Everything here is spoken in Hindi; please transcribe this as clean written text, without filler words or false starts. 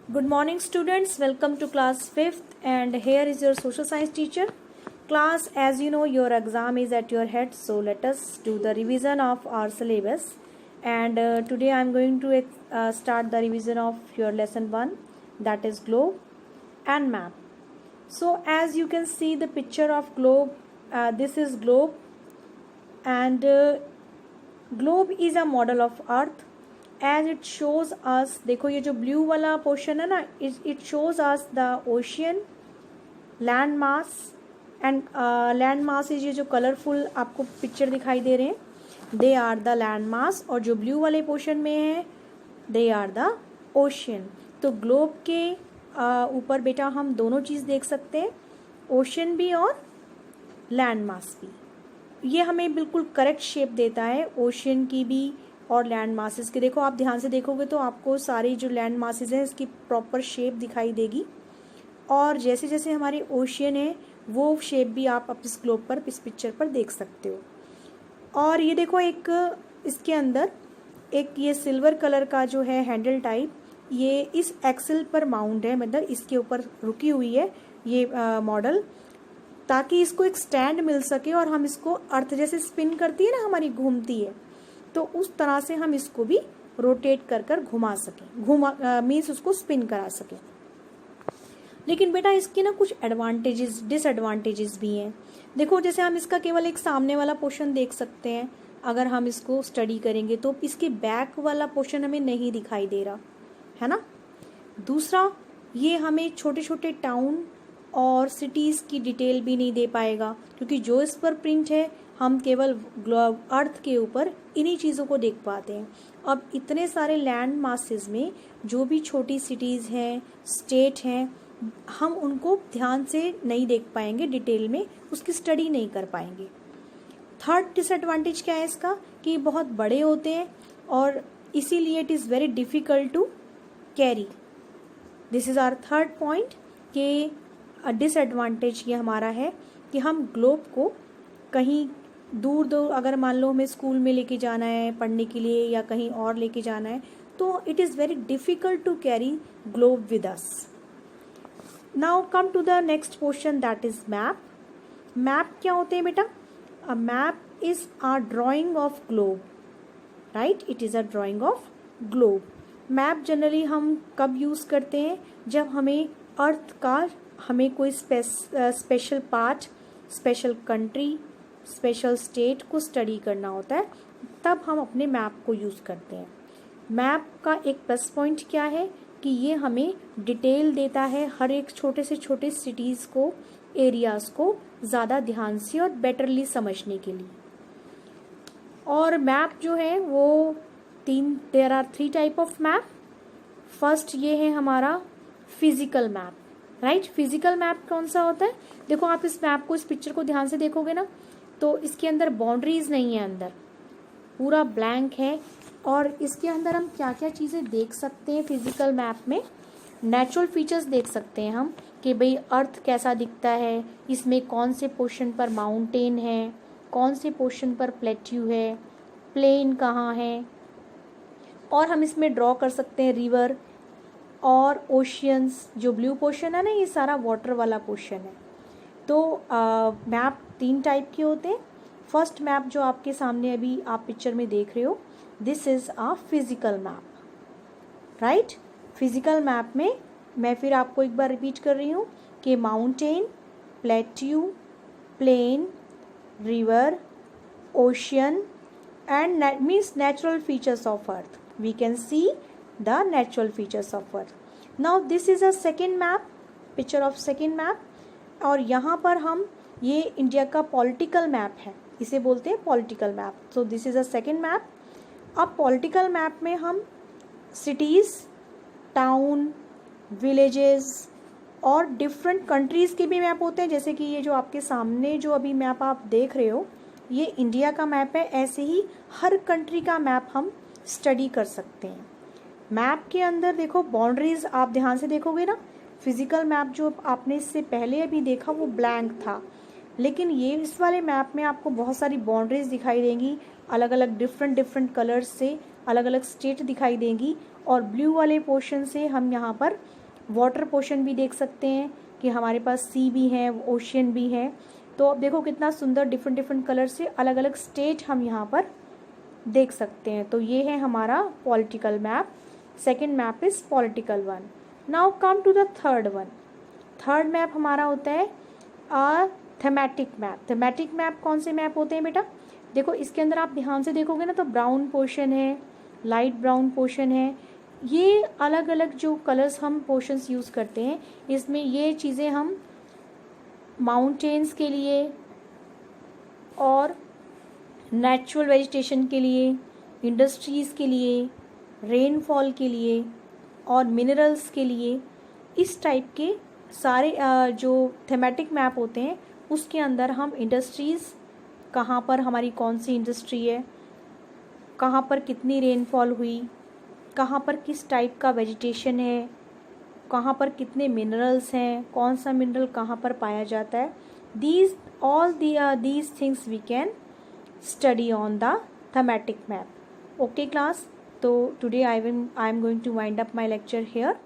Good morning students, welcome to class 5th and here is your social science teacher. Class, as you know, your exam is at your head, so let us do the revision of our syllabus. And today I am going to start the revision of your lesson 1, that is globe and map. So as you can see the picture of globe, this is globe and globe is a model of earth. As it shows us, देखो ये जो ब्लू वाला पोर्शन है ना, it shows us the ocean, land mass and land mass is, ये जो कलरफुल आपको पिक्चर दिखाई दे रहे हैं, they are the land mass, और जो ब्लू वाले पोर्शन में है दे आर द ओशियन. तो ग्लोब के ऊपर बेटा हम दोनों चीज़ देख सकते हैं, ओशियन भी और लैंड मास भी. ये हमें बिल्कुल करेक्ट शेप देता है ओशियन की भी और लैंड मासेस के. देखो आप ध्यान से देखोगे तो आपको सारी जो लैंड मासेस हैं इसकी प्रॉपर शेप दिखाई देगी, और जैसे जैसे हमारी ओशियन है वो शेप भी आप इस ग्लोब पर, इस पिक्चर पर देख सकते हो. और ये देखो एक इसके अंदर एक ये सिल्वर कलर का जो है हैंडल टाइप, ये इस एक्सल पर माउंट है, मतलब इसके ऊपर रुकी हुई है ये मॉडल, ताकि इसको एक स्टैंड मिल सके और हम इसको अर्थ जैसे स्पिन करती है ना हमारी, घूमती है, तो उस तरह से हम इसको भी रोटेट कर कर घुमा सकें, मीन्स उसको स्पिन करा सकें. लेकिन बेटा इसकी ना कुछ एडवांटेजेस डिसएडवांटेजेस भी हैं. देखो जैसे हम इसका केवल एक सामने वाला पोर्शन देख सकते हैं, अगर हम इसको स्टडी करेंगे तो इसके बैक वाला पोर्शन हमें नहीं दिखाई दे रहा है ना. दूसरा, ये हमें छोटे छोटे टाउन और सिटीज़ की डिटेल भी नहीं दे पाएगा, क्योंकि जो इस पर प्रिंट है हम केवल अर्थ के ऊपर इन्हीं चीज़ों को देख पाते हैं. अब इतने सारे लैंड मासेस में जो भी छोटी सिटीज़ हैं, स्टेट हैं, हम उनको ध्यान से नहीं देख पाएंगे, डिटेल में उसकी स्टडी नहीं कर पाएंगे. थर्ड डिसएडवांटेज क्या है इसका, कि बहुत बड़े होते हैं और इसीलिए it is very difficult to carry. This is our third point, कि डिसएडवांटेज ये हमारा है कि हम ग्लोब को कहीं दूर दूर, अगर मान लो हमें स्कूल में लेके जाना है पढ़ने के लिए या कहीं और लेके जाना है, तो it is very difficult to carry globe with us. Now come to the next portion, that is map. Map क्या होते हैं बेटा? A map is a drawing of globe, right, it is a drawing of globe. Map generally हम कब यूज़ करते हैं? जब हमें अर्थ का, हमें कोई special part, special country, special state को स्टडी करना होता है, तब हम अपने मैप को यूज़ करते हैं. मैप का एक प्लस पॉइंट क्या है कि ये हमें डिटेल देता है हर एक छोटे से छोटे सिटीज़ को, एरियाज़ को ज़्यादा ध्यान से और बेटरली समझने के लिए. और मैप जो है वो there are 3 type of map. First ये है हमारा physical map, right. Physical map कौन सा होता है? देखो आप इस मैप को, इस पिक्चर को ध्यान से देखोगे ना, तो इसके अंदर बाउंड्रीज नहीं है, अंदर पूरा ब्लैंक है. और इसके अंदर हम क्या क्या चीज़ें देख सकते हैं फिजिकल मैप में? नेचुरल फीचर्स देख सकते हैं हम, कि भाई अर्थ कैसा दिखता है, इसमें कौन से पोर्शन पर माउंटेन है, कौन से पोर्शन पर प्लेट्यू है, प्लेन कहाँ है, और हम इसमें ड्रॉ कर सकते हैं रिवर और ओशियंस. जो ब्लू पोर्शन है ना, ये सारा वाटर वाला पोर्शन है. तो मैप 3 टाइप के होते हैं. फर्स्ट मैप जो आपके सामने अभी आप पिक्चर में देख रहे हो, this is a physical map, right. Physical map में मैं फिर आपको एक बार रिपीट कर रही हूँ कि mountain, plateau, plain, river, ocean and means natural features of earth. We can see the natural features of earth. Now this is a second map, picture of second map. और यहाँ पर हम, ये इंडिया का पॉलिटिकल मैप है, इसे बोलते हैं political map. So this is a second map. अब पॉलिटिकल मैप में हम सिटीज़, टाउन, विलेजेस और डिफरेंट कंट्रीज़ के भी मैप होते हैं. जैसे कि ये जो आपके सामने जो अभी मैप आप देख रहे हो, ये इंडिया का मैप है. ऐसे ही हर कंट्री का मैप हम स्टडी कर सकते हैं. मैप के अंदर देखो बाउंड्रीज आप ध्यान से देखोगे ना, फिजिकल मैप जो आपने इससे पहले अभी देखा वो ब्लैंक था, लेकिन ये इस वाले मैप में आपको बहुत सारी बाउंड्रीज दिखाई देंगी, अलग अलग डिफरेंट कलर्स से अलग अलग स्टेट दिखाई देंगी. और ब्लू वाले पोर्शन से हम यहाँ पर वाटर पोर्शन भी देख सकते हैं कि हमारे पास सी भी है, ओशियन भी है। तो अब देखो कितना सुंदर डिफरेंट डिफरेंट कलर से अलग अलग स्टेट हम यहाँ पर देख सकते हैं। तो ये है हमारा political map. Second map is political one. Now come to the third one. Third map हमारा होता है थेमेटिक मैप। थेमेटिक मैप कौन से मैप होते हैं बेटा? देखो इसके अंदर आप ध्यान से देखोगे ना तो ब्राउन पोर्शन है, लाइट ब्राउन पोर्शन है। ये अलग अलग जो कलर्स हम पोर्शंस यूज़ करते हैं, इसमें ये चीज़ें हम माउंटेन्स के लिए और नेचुरल वेजिटेशन के लिए, इंडस्ट्रीज़ के लिए, रेनफॉल के लिए और मिनरल्स के लिए, इस टाइप के सारे जो थेमेटिक मैप होते हैं उसके अंदर हम इंडस्ट्रीज़, कहाँ पर हमारी कौन सी इंडस्ट्री है, कहाँ पर कितनी रेनफॉल हुई, कहाँ पर किस टाइप का वेजिटेशन है, कहाँ पर कितने मिनरल्स हैं, कौन सा मिनरल कहाँ पर पाया जाता है, these things we can study on the thematic map. Okay class, so today I am going to wind up my lecture here.